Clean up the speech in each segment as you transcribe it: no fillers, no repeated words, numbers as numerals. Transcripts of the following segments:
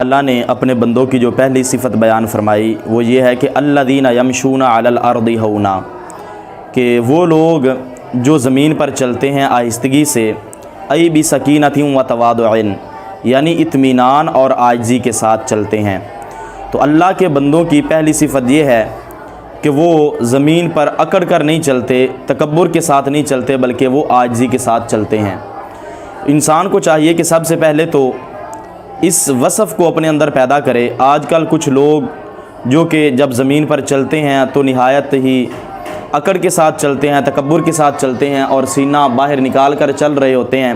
اللہ نے اپنے بندوں کی جو پہلی صفت بیان فرمائی وہ یہ ہے کہ الذین یمشون علی الارض ہونا، کہ وہ لوگ جو زمین پر چلتے ہیں آہستگی سے، ای بسکینۃ و تواضع، یعنی اطمینان اور عاجزی کے ساتھ چلتے ہیں۔ تو اللہ کے بندوں کی پہلی صفت یہ ہے کہ وہ زمین پر اکڑ کر نہیں چلتے، تکبر کے ساتھ نہیں چلتے، بلکہ وہ عاجزی کے ساتھ چلتے ہیں۔ انسان کو چاہیے کہ سب سے پہلے تو اس وصف کو اپنے اندر پیدا کرے۔ آج کل کچھ لوگ جو کہ جب زمین پر چلتے ہیں تو نہایت ہی اکڑ کے ساتھ چلتے ہیں، تکبر کے ساتھ چلتے ہیں اور سینہ باہر نکال کر چل رہے ہوتے ہیں،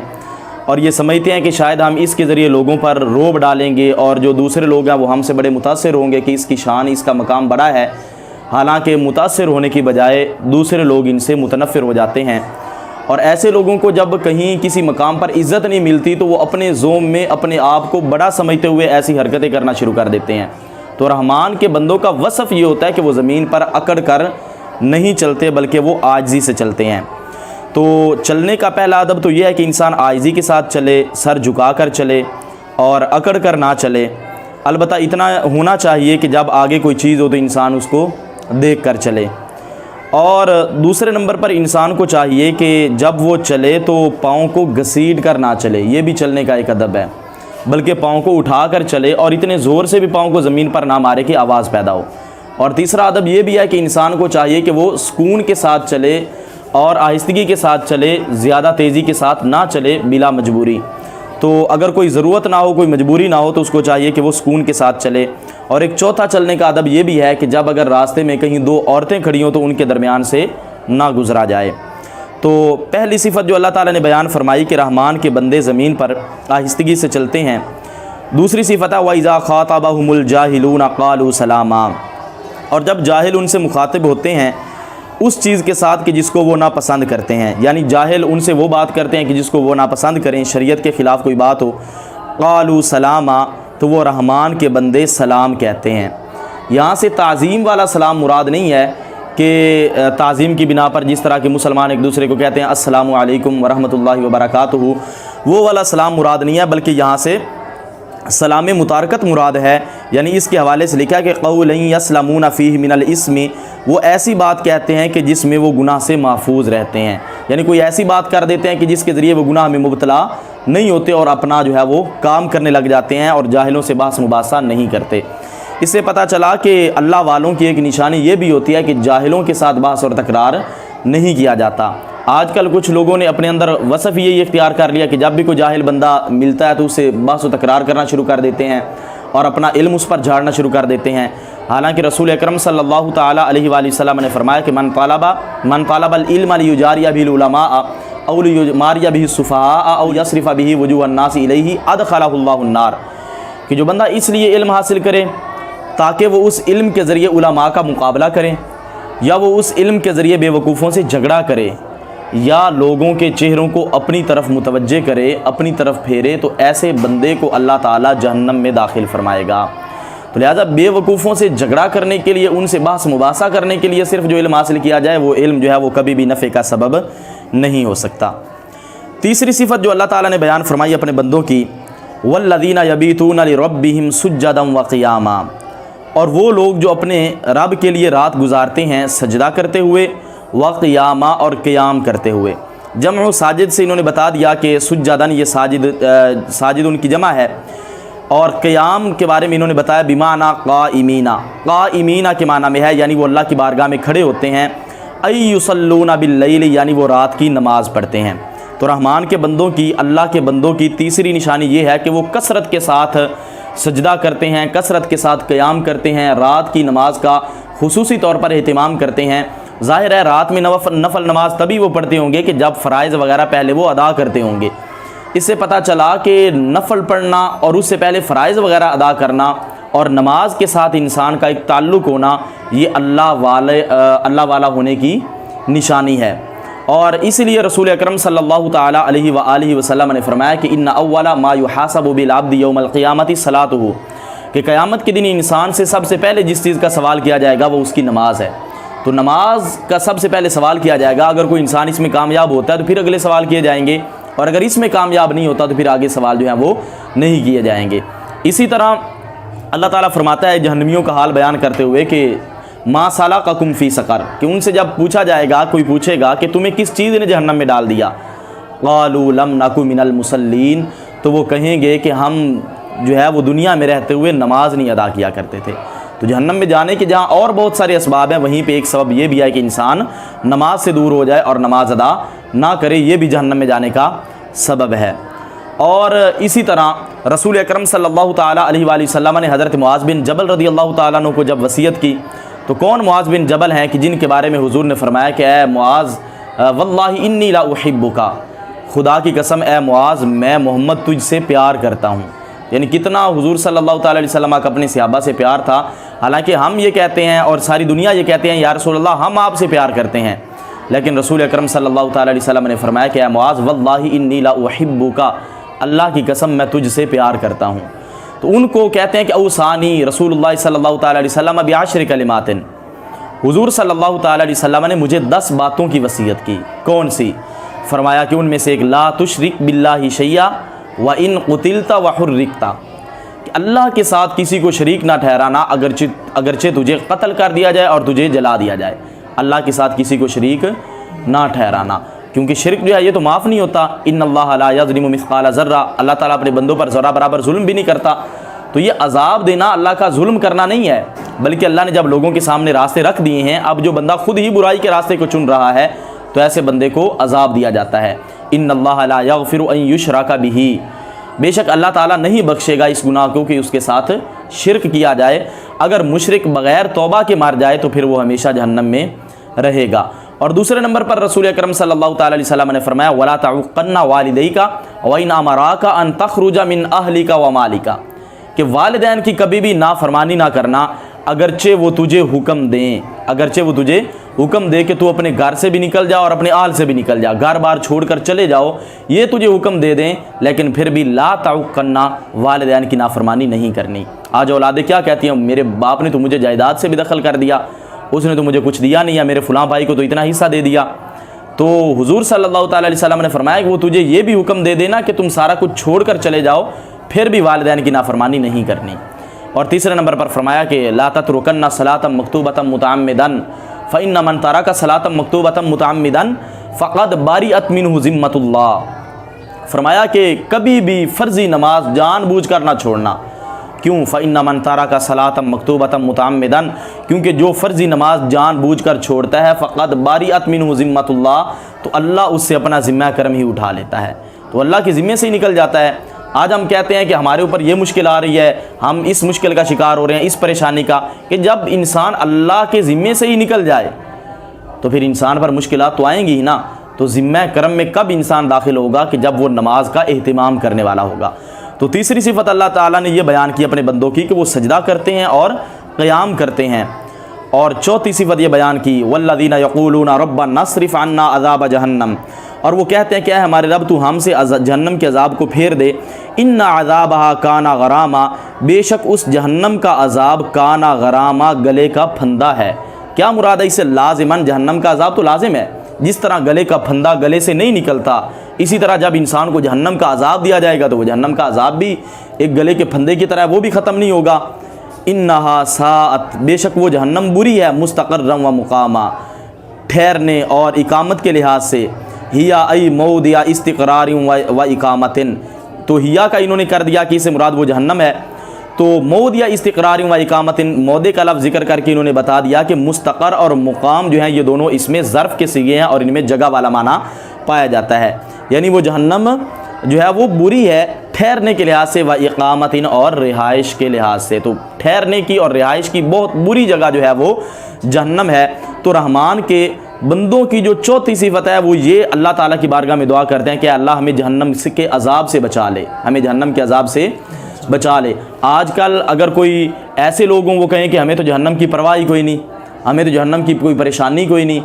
اور یہ سمجھتے ہیں کہ شاید ہم اس کے ذریعے لوگوں پر رعب ڈالیں گے اور جو دوسرے لوگ ہیں وہ ہم سے بڑے متاثر ہوں گے کہ اس کی شان، اس کا مقام بڑا ہے۔ حالانکہ متاثر ہونے کی بجائے دوسرے لوگ ان سے متنفر ہو جاتے ہیں، اور ایسے لوگوں کو جب کہیں کسی مقام پر عزت نہیں ملتی تو وہ اپنے ذوم میں اپنے آپ کو بڑا سمجھتے ہوئے ایسی حرکتیں کرنا شروع کر دیتے ہیں۔ تو رحمان کے بندوں کا وصف یہ ہوتا ہے کہ وہ زمین پر اکڑ کر نہیں چلتے بلکہ وہ عاجزی سے چلتے ہیں۔ تو چلنے کا پہلا ادب تو یہ ہے کہ انسان عاجزی کے ساتھ چلے، سر جھکا کر چلے اور اکڑ کر نہ چلے۔ البتہ اتنا ہونا چاہیے کہ جب آگے کوئی چیز ہو تو انسان اس کو دیکھ کر چلے۔ اور دوسرے نمبر پر انسان کو چاہیے کہ جب وہ چلے تو پاؤں کو گھسیٹ کر نہ چلے، یہ بھی چلنے کا ایک ادب ہے، بلکہ پاؤں کو اٹھا کر چلے اور اتنے زور سے بھی پاؤں کو زمین پر نہ مارے کہ آواز پیدا ہو۔ اور تیسرا ادب یہ بھی ہے کہ انسان کو چاہیے کہ وہ سکون کے ساتھ چلے اور آہستگی کے ساتھ چلے، زیادہ تیزی کے ساتھ نہ چلے بلا مجبوری۔ تو اگر کوئی ضرورت نہ ہو، کوئی مجبوری نہ ہو تو اس کو چاہیے کہ وہ سکون کے ساتھ چلے۔ اور ایک چوتھا چلنے کا ادب یہ بھی ہے کہ جب اگر راستے میں کہیں دو عورتیں کھڑی ہوں تو ان کے درمیان سے نہ گزرا جائے۔ تو پہلی صفت جو اللہ تعالیٰ نے بیان فرمائی کہ رحمان کے بندے زمین پر آہستگی سے چلتے ہیں۔ دوسری صفت ہے وَإِذَا خَاطَبَهُمُ الْجَاهِلُونَ قَالُوا سَلَامًا، اور جب جاہل ان سے مخاطب ہوتے ہیں اس چیز کے ساتھ کہ جس کو وہ ناپسند کرتے ہیں، یعنی جاہل ان سے وہ بات کرتے ہیں کہ جس کو وہ ناپسند کریں، شریعت کے خلاف کوئی بات ہو، قالوا سلاما، تو وہ رحمان کے بندے سلام کہتے ہیں۔ یہاں سے تعظیم والا سلام مراد نہیں ہے کہ تعظیم کی بنا پر جس طرح کے مسلمان ایک دوسرے کو کہتے ہیں السلام علیکم ورحمۃ اللہ وبرکاتہ، وہ والا سلام مراد نہیں ہے، بلکہ یہاں سے سلام متارکت مراد ہے۔ یعنی اس کے حوالے سے لکھا کہ قولا یسلمون فیہ من الاسم، وہ ایسی بات کہتے ہیں کہ جس میں وہ گناہ سے محفوظ رہتے ہیں، یعنی کوئی ایسی بات کر دیتے ہیں کہ جس کے ذریعے وہ گناہ میں مبتلا نہیں ہوتے اور اپنا جو ہے وہ کام کرنے لگ جاتے ہیں اور جاہلوں سے بحث مباحثہ نہیں کرتے۔ اس سے پتہ چلا کہ اللہ والوں کی ایک نشانی یہ بھی ہوتی ہے کہ جاہلوں کے ساتھ بحث اور تکرار نہیں کیا جاتا۔ آج کل کچھ لوگوں نے اپنے اندر وصف یہ اختیار کر لیا کہ جب بھی کوئی جاہل بندہ ملتا ہے تو اسے بحث و تکرار کرنا شروع کر دیتے ہیں اور اپنا علم اس پر جھاڑنا شروع کر دیتے ہیں۔ حالانکہ رسول اکرم صلی اللہ تعالیٰ علیہ وآلہ وسلم نے فرمایا کہ من طالب العلم لیجاری به العلماء او لیماری به السفہاء او یصرف به وجوہ الناس الیہ ادخلہ اللہ النار، کہ جو بندہ اس لیے علم حاصل کرے تاکہ وہ اس علم کے ذریعے علماء کا مقابلہ کریں، یا وہ اس علم کے ذریعے بے وقوفوں سے جھگڑا کرے، یا لوگوں کے چہروں کو اپنی طرف متوجہ کرے، اپنی طرف پھیرے، تو ایسے بندے کو اللہ تعالیٰ جہنم میں داخل فرمائے گا۔ تو لہٰذا بے وقوفوں سے جھگڑا کرنے کے لیے، ان سے بحث مباحثہ کرنے کے لیے صرف جو علم حاصل کیا جائے وہ علم جو ہے وہ کبھی بھی نفع کا سبب نہیں ہو سکتا۔ تیسری صفت جو اللہ تعالیٰ نے بیان فرمائی اپنے بندوں کی، والذین یبیتون لربہم سجدا وقیاما، اور وہ لوگ جو اپنے رب کے لیے رات گزارتے ہیں سجدہ کرتے ہوئے، وقیاما، اور قیام کرتے ہوئے۔ جمع ساجد سے انہوں نے بتا دیا کہ سجدن یہ ساجد ان کی جمع ہے، اور قیام کے بارے میں انہوں نے بتایا بمعنی قائمینا، قائمینا کے معنی میں ہے یعنی وہ اللہ کی بارگاہ میں کھڑے ہوتے ہیں، ای یصلون باللیل، یعنی وہ رات کی نماز پڑھتے ہیں۔ تو رحمان کے بندوں کی، اللہ کے بندوں کی تیسری نشانی یہ ہے کہ وہ کثرت کے ساتھ سجدہ کرتے ہیں، کثرت کے ساتھ قیام کرتے ہیں، رات کی نماز کا خصوصی طور پر اہتمام کرتے ہیں۔ ظاہر ہے رات میں نفل نماز تبھی وہ پڑھتے ہوں گے کہ جب فرائض وغیرہ پہلے وہ ادا کرتے ہوں گے۔ اس سے پتہ چلا کہ نفل پڑھنا اور اس سے پہلے فرائض وغیرہ ادا کرنا اور نماز کے ساتھ انسان کا ایک تعلق ہونا، یہ اللہ والا ہونے کی نشانی ہے۔ اور اس لیے رسول اکرم صلی اللہ تعالیٰ علیہ وآلہ وسلم نے فرمایا کہ ان اول ما یحاسب بالعبد یوم القیامت صلاتہ، کہ قیامت کے دن انسان سے سب سے پہلے جس چیز کا سوال کیا جائے گا وہ اس کی نماز ہے۔ تو نماز کا سب سے پہلے سوال کیا جائے گا۔ اگر کوئی انسان اس میں کامیاب ہوتا ہے تو پھر اگلے سوال کیے جائیں گے، اور اگر اس میں کامیاب نہیں ہوتا تو پھر آگے سوال جو ہیں وہ نہیں کیے جائیں گے۔ اسی طرح اللہ تعالیٰ فرماتا ہے جہنمیوں کا حال بیان کرتے ہوئے کہ ما سلککم فی سقر، کہ ان سے جب پوچھا جائے گا، کوئی پوچھے گا کہ تمہیں کس چیز نے جہنم میں ڈال دیا، قالوا لم نک من المصلین، تو وہ کہیں گے کہ ہم جو ہے وہ دنیا میں رہتے ہوئے نماز نہیں ادا کیا کرتے تھے۔ تو جہنم میں جانے کے جہاں اور بہت سارے اسباب ہیں، وہیں پہ ایک سبب یہ بھی ہے کہ انسان نماز سے دور ہو جائے اور نماز ادا نہ کرے، یہ بھی جہنم میں جانے کا سبب ہے۔ اور اسی طرح رسول اکرم صلی اللہ تعالیٰ علیہ وآلہ وسلم نے حضرت معاذ بن جبل رضی اللہ تعالیٰ عنہ کو جب وصیت کی، تو کون معاذ بن جبل ہیں کہ جن کے بارے میں حضور نے فرمایا کہ اے معاذ واللہ انی لا احبک، خدا کی قسم اے معاذ میں محمد تجھ سے پیار کرتا ہوں۔ یعنی کتنا حضور صلی اللہ تعالیٰ علیہ وسلم کا اپنے صحابہ سے پیار تھا، حالانکہ ہم یہ کہتے ہیں اور ساری دنیا یہ کہتے ہیں یا رسول اللہ ہم آپ سے پیار کرتے ہیں، لیکن رسول اکرم صلی اللہ تعالیٰ علیہ وسلم نے فرمایا کہ اے معاذ واللہ انی لا احبک، اللہ کی قسم میں تجھ سے پیار کرتا ہوں۔ تو ان کو کہتے ہیں کہ اوصانی رسول اللہ صلی اللہ تعالیٰ علیہ وسلم بعشر کلمات، حضور صلی اللہ تعالیٰ علیہ وسلم نے مجھے 10 باتوں کی وصیت کی۔ کون سی؟ فرمایا کہ ان میں سے ایک لا تشرک باللہ شیئا وان قتلت وحرقت، کہ اللہ کے ساتھ کسی کو شریک نہ ٹھہرانا اگرچہ تجھے قتل کر دیا جائے اور تجھے جلا دیا جائے، اللہ کے ساتھ کسی کو شریک نہ ٹھہرانا، کیونکہ شرک جو ہے یہ تو معاف نہیں ہوتا۔ ان اللہ لا یظلم مثقال ذرہ، اللہ تعالیٰ اپنے بندوں پر ذرہ برابر ظلم بھی نہیں کرتا۔ تو یہ عذاب دینا اللہ کا ظلم کرنا نہیں ہے، بلکہ اللہ نے جب لوگوں کے سامنے راستے رکھ دیے ہیں، اب جو بندہ خود ہی برائی کے راستے کو چن رہا ہے تو ایسے بندے کو عذاب دیا جاتا ہے۔ ان اللہ لا یغفر ان یشرک بہ، بے شک اللہ تعالیٰ نہیں بخشے گا اس گناہ کو کہ اس کے ساتھ شرک کیا جائے۔ اگر مشرک بغیر توبہ کے مار جائے تو پھر وہ ہمیشہ جہنم میں رہے گا۔ اور دوسرے نمبر پر رسول اکرم صلی اللہ تعالیٰ علیہ وسلم نے فرمایا وَلَا تَعُقَّنَّ وَالِدَيْكَ وَإِنْ أَمَرَاكَ أَن تَخْرُجَ مِنْ أَهْلِكَ وَمَالِكَ، کہ والدین کی کبھی بھی نافرمانی نہ کرنا اگرچہ وہ تجھے حکم دیں، اگرچہ وہ تجھے حکم دے کہ تو اپنے گھر سے بھی نکل جا اور اپنے آل سے بھی نکل جا، گھر بار چھوڑ کر چلے جاؤ، یہ تجھے حکم دے دیں، لیکن پھر بھی لا تعقن، والدین کی نافرمانی نہیں کرنی۔ آج اولادیں کیا کہتی ہیں، میرے باپ نے تو مجھے جائیداد سے بھی دخل کر دیا، اس نے تو مجھے کچھ دیا نہیں ہے، میرے فلاں بھائی کو تو اتنا حصہ دے دیا۔ تو حضور صلی اللہ تعالیٰ علیہ وسلم نے فرمایا کہ وہ تجھے یہ بھی حکم دے دینا کہ تم سارا کچھ چھوڑ کر چلے جاؤ، پھر بھی والدین کی نافرمانی نہیں کرنی۔ اور تیسرے نمبر پر فرمایا کہ لا تترکن صلاۃ مکتوبۃ متعمدا فإن من ترک صلاۃ مکتوبۃ متعمدا فقد بریئت منہ ذمۃ اللہ، فرمایا کہ کبھی بھی فرضی نماز جان بوجھ کر نہ چھوڑنا۔ کیوں؟ فإن من ترک صلاۃ مکتوبۃ متعمدا، کیونکہ جو فرضی نماز جان بوجھ کر چھوڑتا ہے فقد بریئت منہ ذمۃ اللہ، تو اللہ اس سے اپنا ذمہ کرم ہی اٹھا لیتا ہے، تو اللہ کے ذمے سے ہی نکل جاتا ہے۔ آج ہم کہتے ہیں کہ ہمارے اوپر یہ مشکل آ رہی ہے، ہم اس مشکل کا شکار ہو رہے ہیں، اس پریشانی کا، کہ جب انسان اللہ کے ذمے سے ہی نکل جائے تو پھر انسان پر مشکلات تو آئیں گی ہی نا۔ تو ذمہ کرم میں کب انسان داخل ہوگا؟ کہ جب وہ نماز کا اہتمام کرنے والا ہوگا۔ تو تیسری صفت اللہ تعالیٰ نے یہ بیان کی اپنے بندوں کی کہ وہ سجدہ کرتے ہیں اور قیام کرتے ہیں۔ اور چوتھی صفت یہ بیان کی والذین یقولون ربنا اصرف عنا عذاب جہنم، اور وہ کہتے ہیں کہ اے ہمارے رب تو ہم سے جہنم کے عذاب کو پھیر دے۔ ان عذابہا کانا غراما، بے شک اس جہنم کا عذاب کانا غراما گلے کا پھندا ہے۔ کیا مراد ہے اس سے؟ لازماً جہنم کا عذاب تو لازم ہے، جس طرح گلے کا پھندا گلے سے نہیں نکلتا، اسی طرح جب انسان کو جہنم کا عذاب دیا جائے گا تو وہ جہنم کا عذاب بھی ایک گلے کے پھندے کی طرح وہ بھی ختم نہیں ہوگا۔ انہا ساعت، بے شک وہ جہنم بری ہے، مستقرا و مقاما، ٹھہرنے اور اقامت کے لحاظ سے، ہیا ای موضع استقرار و اقامت، تو ہیا کا انہوں نے کر دیا کہ اسے مراد وہ جہنم ہے، تو موضع استقرار و اقامت، موضع کا لفظ ذکر کر کے انہوں نے بتا دیا کہ مستقر اور مقام جو ہیں یہ دونوں اس میں ظرف کے صیغے ہیں اور ان میں جگہ والا معنی پایا جاتا ہے، یعنی وہ جہنم جو ہے وہ بری ہے ٹھہرنے کے لحاظ سے، و اقامت اور رہائش کے لحاظ سے، تو ٹھہرنے کی اور رہائش کی بہت بری جگہ جو ہے وہ جہنم ہے۔ تو رحمان کے بندوں کی جو چوتھی صفت ہے وہ یہ اللہ تعالیٰ کی بارگاہ میں دعا کرتے ہیں کہ اللہ ہمیں جہنم کے عذاب سے بچا لے، ہمیں جہنم کے عذاب سے بچا لے۔ آج کل اگر کوئی ایسے لوگ ہوں وہ کہیں کہ ہمیں تو جہنم کی پرواہ ہی کوئی نہیں، ہمیں تو جہنم کی کوئی پریشانی کوئی نہیں،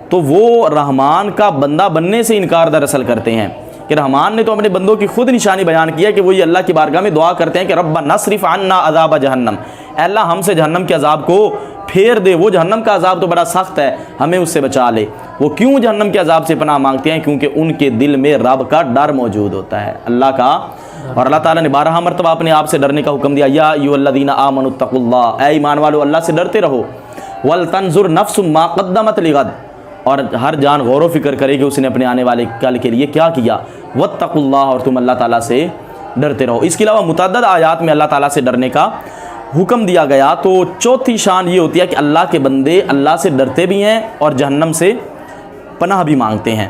تو وہ رحمان کا بندہ بننے سے انکار دراصل کرتے ہیں کہ رحمان نے تو اپنے بندوں کی خود نشانی بیان کیا کہ وہ یہ اللہ کی بارگاہ میں دعا کرتے ہیں کہ ربنا اصرف عنا عذاب جہنم، اے اللہ ہم سے جہنم کے عذاب کو پھیر دے، وہ جہنم کا عذاب تو بڑا سخت ہے، ہمیں اس سے بچا لے۔ وہ کیوں جہنم کے عذاب سے پناہ مانگتے ہیں؟ کیونکہ ان کے دل میں رب کا ڈر موجود ہوتا ہے، اللہ کا اور اللہ تعالیٰ نے 12 مرتبہ اپنے آپ سے ڈرنے کا حکم دیا، یا ایھاالذین آمنوا اتقوا اللہ، اے ایمان والو اللہ سے ڈرتے رہو، ولتنظر نفس ما قدمت لغد، اور ہر جان غور و فکر کرے کہ اس نے اپنے آنے والے کل کے لیے کیا کیا، واتقوا اللہ، اور تم اللہ تعالیٰ سے ڈرتے رہو۔ اس کے علاوہ متعدد آیات میں اللہ تعالیٰ سے ڈرنے کا حکم دیا گیا۔ تو چوتھی شان یہ ہوتی ہے کہ اللہ کے بندے اللہ سے ڈرتے بھی ہیں اور جہنم سے پناہ بھی مانگتے ہیں۔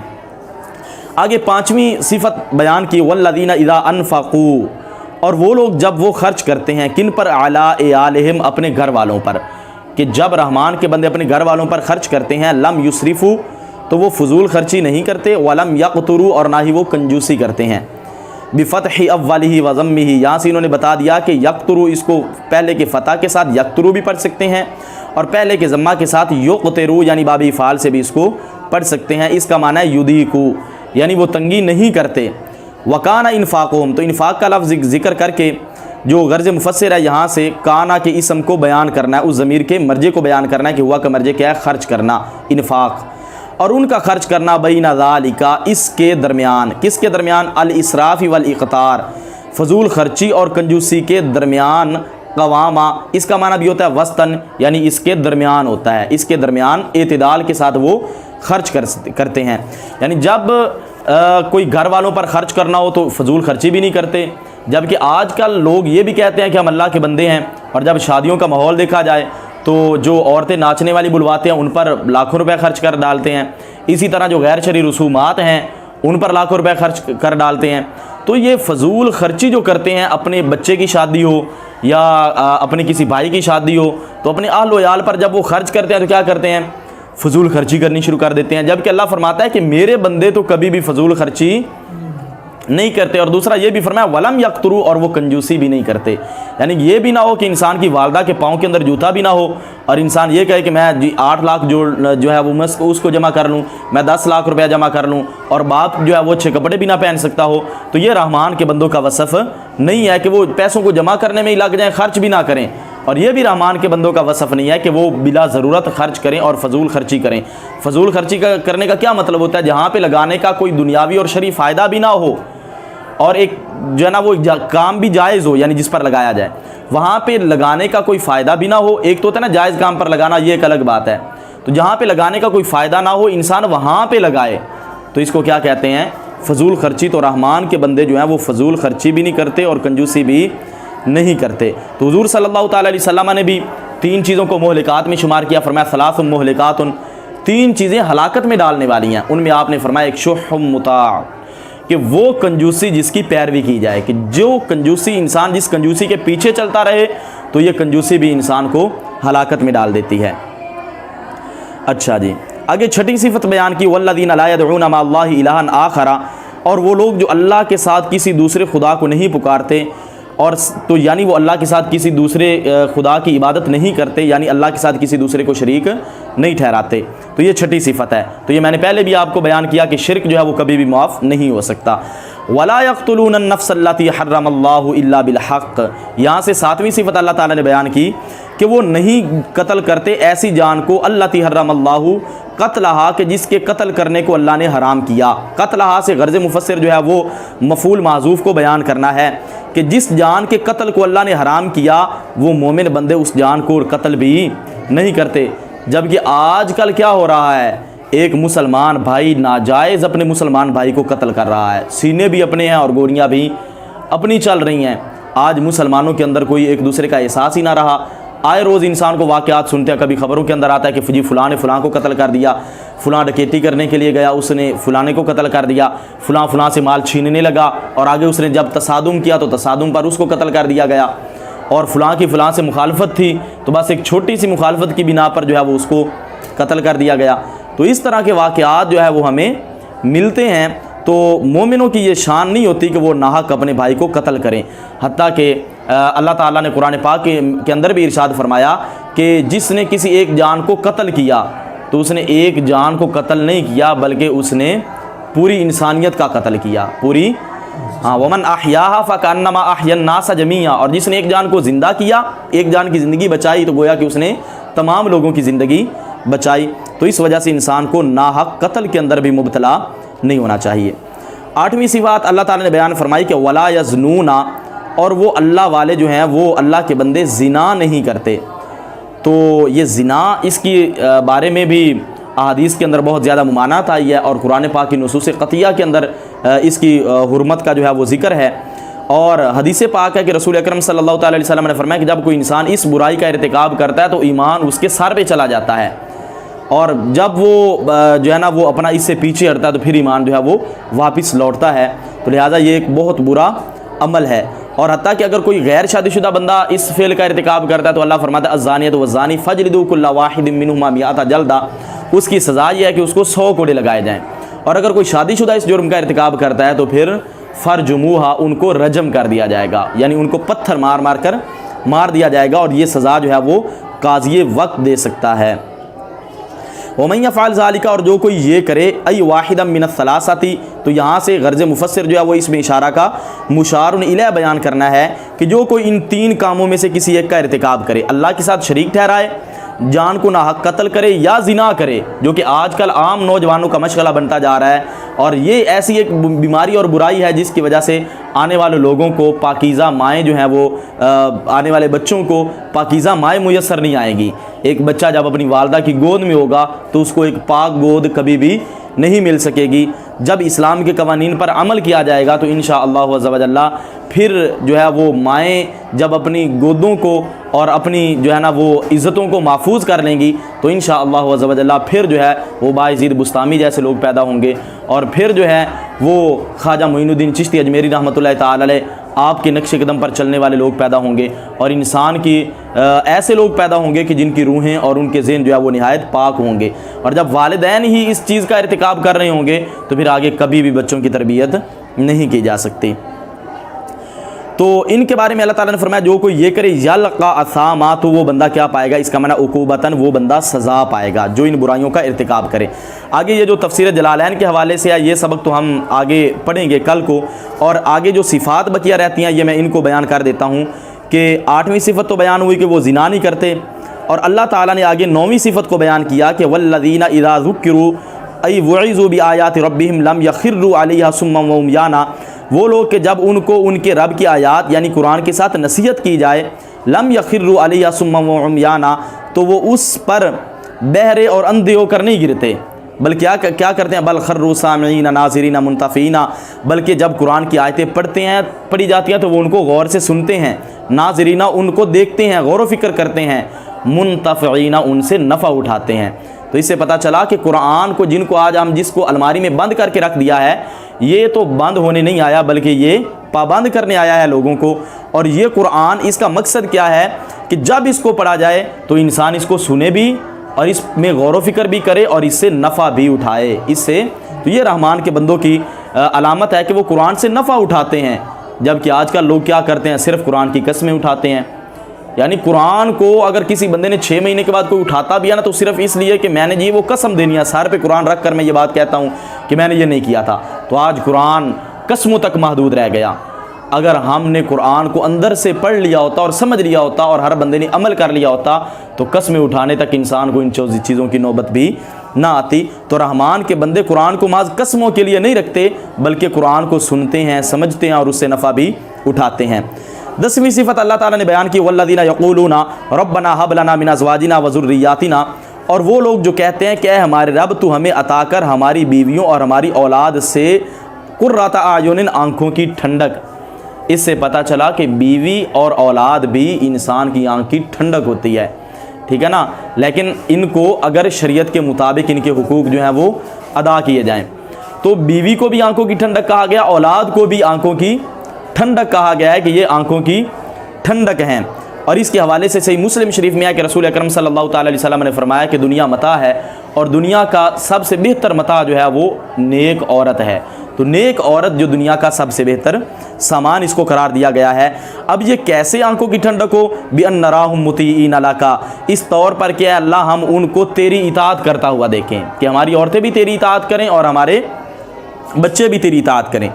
آگے 5ویں صفت بیان کی، والذین اذا انفقوا، اور وہ لوگ جب وہ خرچ کرتے ہیں، کن پر؟ علی اعلہم، اپنے گھر والوں پر، کہ جب رحمان کے بندے اپنے گھر والوں پر خرچ کرتے ہیں، لم یسرفوا، تو وہ فضول خرچی نہیں کرتے، ولم یقتروا، اور نہ ہی وہ کنجوسی کرتے ہیں۔ بفتح اولہ و ضمہ، یہاں سے انہوں نے بتا دیا کہ یقتروا، اس کو پہلے کے فتح کے ساتھ یقتروا بھی پڑھ سکتے ہیں، اور پہلے کے ضمہ کے ساتھ یقتروا یعنی باب افعال سے بھی اس کو پڑھ سکتے ہیں۔ اس کا معنی ہے یضیقوا، یعنی وہ تنگی نہیں کرتے۔ وکان انفاقہم، تو انفاق کا لفظ ذکر کر کے جو غرض مفسر ہے یہاں سے کانا کے اسم کو بیان کرنا ہے، اس ضمیر کے مرجع کو بیان کرنا ہے کہ ہوا کا مرجع کیا ہے؟ خرچ کرنا، انفاق، اور ان کا خرچ کرنا بین ذالک، اس کے درمیان، کس کے درمیان؟ الاسراف والاقتار، فضول خرچی اور کنجوسی کے درمیان، قواما، اس کا معنی بھی ہوتا ہے وسطن، یعنی اس کے درمیان ہوتا ہے، اس کے درمیان اعتدال کے ساتھ وہ خرچ کرتے ہیں۔ یعنی جب کوئی گھر والوں پر خرچ کرنا ہو تو فضول خرچی بھی نہیں کرتے، جبکہ آج کل لوگ یہ بھی کہتے ہیں کہ ہم اللہ کے بندے ہیں، اور جب شادیوں کا ماحول دیکھا جائے تو جو عورتیں ناچنے والی بلواتے ہیں ان پر لاکھوں روپے خرچ کر ڈالتے ہیں، اسی طرح جو غیر شرعی رسومات ہیں ان پر لاکھوں روپے خرچ کر ڈالتے ہیں۔ تو یہ فضول خرچی جو کرتے ہیں، اپنے بچے کی شادی ہو یا اپنے کسی بھائی کی شادی ہو، تو اپنے اہل و عیال پر جب وہ خرچ کرتے ہیں تو کیا کرتے ہیں؟ فضول خرچی کرنی شروع کر دیتے ہیں، جبکہ اللہ فرماتا ہے کہ میرے بندے تو کبھی بھی فضول خرچی نہیں کرتے۔ اور دوسرا یہ بھی فرمایا ولم یقتروا، اور وہ کنجوسی بھی نہیں کرتے، یعنی یہ بھی نہ ہو کہ انسان کی والدہ کے پاؤں کے اندر جوتا بھی نہ ہو اور انسان یہ کہے کہ میں 8 لاکھ جو ہے وہ میں اس کو جمع کر لوں، میں 10 لاکھ روپیہ جمع کر لوں، اور باپ جو ہے وہ اچھے کپڑے بھی نہ پہن سکتا ہو۔ تو یہ رحمان کے بندوں کا وصف نہیں ہے کہ وہ پیسوں کو جمع کرنے میں ہی لگ جائیں، خرچ بھی نہ کریں، اور یہ بھی رحمان کے بندوں کا وصف نہیں ہے کہ وہ بلا ضرورت خرچ کریں اور فضول خرچی کریں۔ فضول خرچی کرنے کا کیا مطلب ہوتا ہے؟ جہاں پہ لگانے کا کوئی دنیاوی اور شرعی فائدہ بھی نہ ہو، اور ایک جو ہے نا وہ کام بھی جائز ہو، یعنی جس پر لگایا جائے وہاں پہ لگانے کا کوئی فائدہ بھی نہ ہو۔ ایک تو ہوتا ہے نا جائز کام پر لگانا، یہ ایک الگ بات ہے، تو جہاں پہ لگانے کا کوئی فائدہ نہ ہو انسان وہاں پہ لگائے تو اس کو کیا کہتے ہیں؟ فضول خرچی۔ تو رحمان کے بندے جو ہیں وہ فضول خرچی بھی نہیں کرتے اور کنجوسی بھی نہیں کرتے۔ تو حضور صلی اللہ تعالیٰ علیہ وسلم نے بھی 3 چیزوں کو مہلکات میں شمار کیا، فرمایا ثلاث مہلکات، 3 چیزیں ہلاکت میں ڈالنے والی ہیں۔ ان میں آپ نے فرمایا ایک شح مطاع، کہ وہ کنجوسی جس کی پیروی کی جائے، کہ جو کنجوسی انسان جس کنجوسی کے پیچھے چلتا رہے تو یہ کنجوسی بھی انسان کو ہلاکت میں ڈال دیتی ہے۔ اچھا جی، آگے 6ٹھی صفت بیان کی، والذین لا يدعون مع اللہ الہا آخر، اور وہ لوگ جو اللہ کے ساتھ کسی دوسرے خدا کو نہیں پکارتے، اور تو یعنی وہ اللہ کے ساتھ کسی دوسرے خدا کی عبادت نہیں کرتے، یعنی اللہ کے ساتھ کسی دوسرے کو شریک نہیں ٹھہراتے۔ تو یہ 6ٹھی صفت ہے۔ تو یہ میں نے پہلے بھی آپ کو بیان کیا کہ شرک جو ہے وہ کبھی بھی معاف نہیں ہو سکتا۔ ولا يقتلون النفس التي حرم اللہ الا بالحق، یہاں سے 7ویں صفت اللہ تعالیٰ نے بیان کی کہ وہ نہیں قتل کرتے ایسی جان کو التي حرم اللہ قتلہا، کہ جس کے قتل کرنے کو اللہ نے حرام کیا۔ قتلہا سے غرض مفسر جو ہے وہ مفعول معذوف کو بیان کرنا ہے کہ جس جان کے قتل کو اللہ نے حرام کیا وہ مومن بندے اس جان کو قتل بھی نہیں کرتے۔ جبکہ آج کل کیا ہو رہا ہے؟ ایک مسلمان بھائی ناجائز اپنے مسلمان بھائی کو قتل کر رہا ہے، سینے بھی اپنے ہیں اور گولیاں بھی اپنی چل رہی ہیں۔ آج مسلمانوں کے اندر کوئی ایک دوسرے کا احساس ہی نہ رہا۔ آئے روز انسان کو واقعات سنتے ہیں، کبھی خبروں کے اندر آتا ہے کہ جی فلاں نے فلاں کو قتل کر دیا، فلاں ڈکیتی کرنے کے لیے گیا اس نے فلاں کو قتل کر دیا، فلاں سے مال چھیننے لگا اور آگے اس نے جب تصادم کیا تو تصادم پر اس کو قتل کر دیا گیا، اور فلاں سے مخالفت تھی تو بس ایک چھوٹی سی مخالفت کی بنا پر جو ہے وہ اس کو قتل کر دیا گیا۔ تو اس طرح کے واقعات جو ہے وہ ہمیں ملتے ہیں۔ تو مومنوں کی یہ شان نہیں ہوتی کہ وہ ناحق اپنے بھائی کو قتل کریں، حتیٰ کہ اللہ تعالیٰ نے قرآن پاک کے اندر بھی ارشاد فرمایا کہ جس نے کسی ایک جان کو قتل کیا تو اس نے ایک جان کو قتل نہیں کیا بلکہ اس نے پوری انسانیت کا قتل کیا، پوری ومن احیاها فکانما احیا الناس جميعا، اور جس نے ایک جان کو زندہ کیا، ایک جان کی زندگی بچائی تو گویا کہ اس نے تمام لوگوں کی زندگی بچائی۔ تو اس وجہ سے انسان کو ناحق قتل کے اندر بھی مبتلا نہیں ہونا چاہیے۔ 8ویں صفات اللہ تعالیٰ نے بیان فرمائی کہ ولا یزنون، اور وہ اللہ والے جو ہیں وہ اللہ کے بندے زنا نہیں کرتے۔ تو یہ زنا، اس کی بارے میں بھی احادیث کے اندر بہت زیادہ ممانعت آئی ہے، اور قرآن پاک کی نصوص قطعیہ کے اندر اس کی حرمت کا جو ہے وہ ذکر ہے۔ اور حدیث پاک ہے کہ رسول اکرم صلی اللہ تعالیٰ علیہ وسلم نے فرمایا کہ جب کوئی انسان اس برائی کا ارتکاب کرتا ہے تو ایمان اس کے سر پہ چلا جاتا ہے، اور جب وہ جو ہے نا وہ اپنا اس سے پیچھے ہٹتا ہے تو پھر ایمان جو ہے وہ واپس لوٹتا ہے۔ تو لہٰذا یہ ایک بہت برا عمل ہے، اور حتیٰ کہ اگر کوئی غیر شادی شدہ بندہ اس فعل کا ارتکاب کرتا ہے تو اللہ فرماتا ہے الزانیۃ والزانی فاجلدوا کل واحد منہما مئۃ جلدہ، اس کی سزا یہ ہے کہ اس کو 100 کوڑے لگائے جائیں۔ اور اگر کوئی شادی شدہ اس جرم کا ارتکاب کرتا ہے تو پھر فرجموہا، ان کو رجم کر دیا جائے گا، یعنی ان کو پتھر مار مار کر مار دیا جائے گا، اور یہ سزا جو ہے وہ قاضی وقت دے سکتا ہے۔ وَمَن يَفْعَلْ ذَلِكَ، اور جو کوئی یہ کرے اَيْ وَاحِدًا مِّنَ الثَّلَاثَةِ، تو یہاں سے غرض مفسر جو ہے وہ اس میں اشارہ کا مشار الیہ بیان کرنا ہے کہ جو کوئی ان 3 کاموں میں سے کسی ایک کا ارتکاب کرے، اللہ کے ساتھ شریک ٹھہرائے، جان کو ناحق قتل کرے، یا زنا کرے، جو کہ آج کل عام نوجوانوں کا مشغلہ بنتا جا رہا ہے، اور یہ ایسی ایک بیماری اور برائی ہے جس کی وجہ سے آنے والے لوگوں کو پاکیزہ مائیں جو ہیں وہ آنے والے بچوں کو پاکیزہ مائیں میسر نہیں آئیں گی۔ ایک بچہ جب اپنی والدہ کی گود میں ہوگا تو اس کو ایک پاک گود کبھی بھی نہیں مل سکے گی۔ جب اسلام کے قوانین پر عمل کیا جائے گا تو انشاءاللہ عز و جل پھر جو ہے وہ مائیں جب اپنی گودوں کو اور اپنی جو ہے نا وہ عزتوں کو محفوظ کر لیں گی تو انشاءاللہ عز و جل پھر جو ہے وہ باعزید بستامی جیسے لوگ پیدا ہوں گے، اور پھر جو ہے وہ خواجہ معین الدین چشتی اجمیری رحمۃ اللہ تعالی علیہ آپ کے نقش قدم پر چلنے والے لوگ پیدا ہوں گے، اور انسان کی ایسے لوگ پیدا ہوں گے کہ جن کی روحیں اور ان کے ذہن جو ہے وہ نہایت پاک ہوں گے۔ اور جب والدین ہی اس چیز کا ارتکاب کر رہے ہوں گے تو پھر آگے کبھی بھی بچوں کی تربیت نہیں کی جا سکتی۔ تو ان کے بارے میں اللہ تعالیٰ نے فرمایا جو کوئی یہ کرے یلقا اثاما، تو وہ بندہ کیا پائے گا، اس کا معنی عقوبتاً، وہ بندہ سزا پائے گا جو ان برائیوں کا ارتکاب کرے۔ آگے یہ جو تفسیر جلالین کے حوالے سے ہے یہ سبق تو ہم آگے پڑھیں گے کل کو، اور آگے جو صفات بقیہ رہتی ہیں یہ میں ان کو بیان کر دیتا ہوں کہ 8ویں صفت تو بیان ہوئی کہ وہ زنا نہیں کرتے، اور اللہ تعالیٰ نے آگے 9ویں صفت کو بیان کیا کہ والذین اذا ذکروا ای وعظوا بآیات ربہم لم یخروا علیہا صما وعمیانا، وہ لوگ کہ جب ان کو ان کے رب کی آیات یعنی قرآن کے ساتھ نصیحت کی جائے، لم یخروا علیہا صما وعمیانا، تو وہ اس پر بہرے اور اندھے ہو کر نہیں گرتے، بلکہ کیا کرتے ہیں، بل خروا سامعین ناظرین منتفعین، بلکہ جب قرآن کی آیتیں پڑھی جاتی ہیں تو وہ ان کو غور سے سنتے ہیں، ناظرین ان کو دیکھتے ہیں، غور و فکر کرتے ہیں، منتفعین ان سے نفع اٹھاتے ہیں۔ تو اس سے پتہ چلا کہ قرآن کو جن کو آج ہم جس کو الماری میں بند کر کے رکھ دیا ہے، یہ تو بند ہونے نہیں آیا بلکہ یہ پابند کرنے آیا ہے لوگوں کو۔ اور یہ قرآن اس کا مقصد کیا ہے کہ جب اس کو پڑھا جائے تو انسان اس کو سنے بھی اور اس میں غور و فکر بھی کرے اور اس سے نفع بھی اٹھائے۔ اس سے تو یہ رحمان کے بندوں کی علامت ہے کہ وہ قرآن سے نفع اٹھاتے ہیں، جبکہ آج کل لوگ کیا کرتے ہیں، صرف قرآن کی قسمیں اٹھاتے ہیں۔ یعنی قرآن کو اگر کسی بندے نے 6 مہینے کے بعد کوئی اٹھاتا بھی ہے نا تو صرف اس لیے کہ میں نے جی وہ قسم دینی ہے، سر پہ قرآن رکھ کر میں یہ بات کہتا ہوں کہ میں نے یہ نہیں کیا تھا، تو آج قرآن قسموں تک محدود رہ گیا۔ اگر ہم نے قرآن کو اندر سے پڑھ لیا ہوتا اور سمجھ لیا ہوتا اور ہر بندے نے عمل کر لیا ہوتا تو قسمیں اٹھانے تک انسان کو ان چیزوں کی نوبت بھی نہ آتی۔ تو رحمان کے بندے قرآن کو محض قسموں کے لیے نہیں رکھتے بلکہ قرآن کو سنتے ہیں، سمجھتے ہیں اور اس سے نفع بھی اٹھاتے ہیں۔ 10ویں صفت اللہ تعالیٰ نے بیان کی والذین یقولون ربنا هب لنا من ازواجنا وذریاتنا، اور وہ لوگ جو کہتے ہیں کہ اے ہمارے رب تو ہمیں عطا کر ہماری بیویوں اور ہماری اولاد سے قرۃ اعین، آنکھوں کی ٹھنڈک۔ اس سے پتہ چلا کہ بیوی اور اولاد بھی انسان کی آنکھ کی ٹھنڈک ہوتی ہے، ٹھیک ہے نا، لیکن ان کو اگر شریعت کے مطابق ان کے حقوق جو ہیں وہ ادا کیے جائیں تو بیوی کو بھی آنکھوں کی ٹھنڈک کہا گیا، اولاد کو بھی آنکھوں کی ٹھنڈک کہا گیا ہے کہ یہ آنکھوں کی ٹھنڈک ہیں۔ اور اس کے حوالے سے صحیح مسلم شریف میں ہے کہ رسول اکرم صلی اللہ تعالی علیہ وسلم نے فرمایا کہ دنیا متاع ہے اور دنیا کا سب سے بہتر متاع جو ہے وہ نیک عورت ہے۔ تو نیک عورت جو دنیا کا سب سے بہتر سامان اس کو قرار دیا گیا ہے۔ اب یہ کیسے آنکھوں کی ٹھنڈک ہو، بِأَن نَرَاهُمْ مُطِيعِينَ لَكَ، اس طور پر کہ اللہ ہم ان کو تیری اطاعت کرتا ہوا دیکھیں، کہ ہماری عورتیں بھی تیری اطاعت کریں اور ہمارے بچے بھی تیری اطاعت کریں۔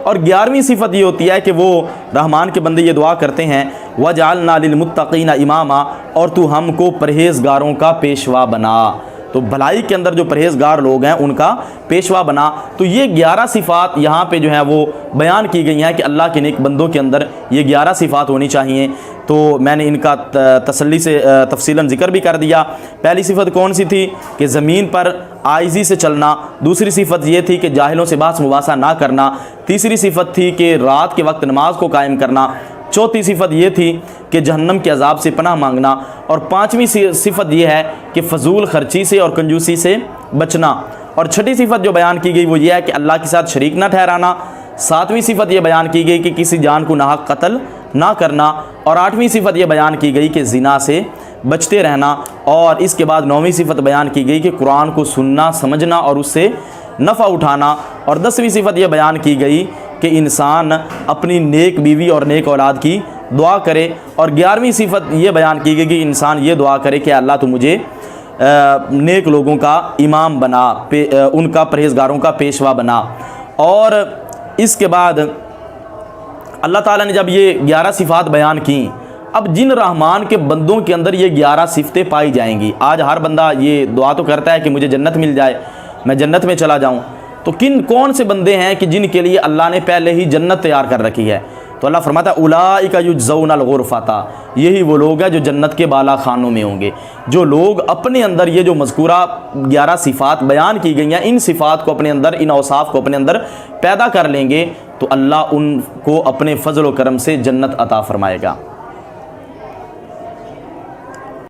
اور 11ویں صفت یہ ہوتی ہے کہ وہ رحمان کے بندے یہ دعا کرتے ہیں وَجْعَلْنَا لِلْمُتَّقِينَ إِمَامًا، اور تو ہم کو پرہیزگاروں کا پیشوا بنا۔ تو بھلائی کے اندر جو پرہیزگار لوگ ہیں ان کا پیشوا بنا۔ تو یہ 11 صفات یہاں پہ جو ہیں وہ بیان کی گئی ہیں کہ اللہ کے نیک بندوں کے اندر یہ 11 صفات ہونی چاہیے۔ تو میں نے ان کا تسلی سے تفصیلاً ذکر بھی کر دیا۔ پہلی صفت کون سی تھی کہ زمین پر عاجزی سے چلنا، دوسری صفت یہ تھی کہ جاہلوں سے بحث مباحثہ نہ کرنا، تیسری صفت تھی کہ رات کے وقت نماز کو قائم کرنا، چوتھی صفت یہ تھی کہ جہنم کے عذاب سے پناہ مانگنا، اور پانچویں صفت یہ ہے کہ فضول خرچی سے اور کنجوسی سے بچنا، اور چھٹی صفت جو بیان کی گئی وہ یہ ہے کہ اللہ کے ساتھ شریک نہ ٹھہرانا، ساتویں صفت یہ بیان کی گئی کہ کسی جان کو ناحق قتل نہ کرنا، اور آٹھویں صفت یہ بیان کی گئی کہ زنا سے بچتے رہنا، اور اس کے بعد نویں صفت بیان کی گئی کہ قرآن کو سننا سمجھنا اور اس سے نفع اٹھانا، اور 10ویں صفت یہ بیان کی گئی کہ انسان اپنی نیک بیوی اور نیک اولاد کی دعا کرے، اور 11ویں صفت یہ بیان کی گئی کہ انسان یہ دعا کرے کہ اللہ تو مجھے نیک لوگوں کا امام بنا، ان کا پرہیزگاروں کا پیشوا بنا۔ اور اس کے بعد اللہ تعالیٰ نے جب یہ 11 صفات بیان کیں، اب جن رحمان کے بندوں کے اندر یہ 11 صفتیں پائی جائیں گی، آج ہر بندہ یہ دعا تو کرتا ہے کہ مجھے جنت مل جائے، میں جنت میں چلا جاؤں، تو کون سے بندے ہیں کہ جن کے لیے اللہ نے پہلے ہی جنت تیار کر رکھی ہے؟ تو اللہ فرماتا ہے اولئک یجزون الغرفۃ، یہی وہ لوگ ہیں جو جنت کے بالا خانوں میں ہوں گے۔ جو لوگ اپنے اندر یہ جو مذکورہ 11 صفات بیان کی گئی ہیں، ان صفات کو اپنے اندر، ان اوصاف کو اپنے اندر پیدا کر لیں گے تو اللہ ان کو اپنے فضل و کرم سے جنت عطا فرمائے گا۔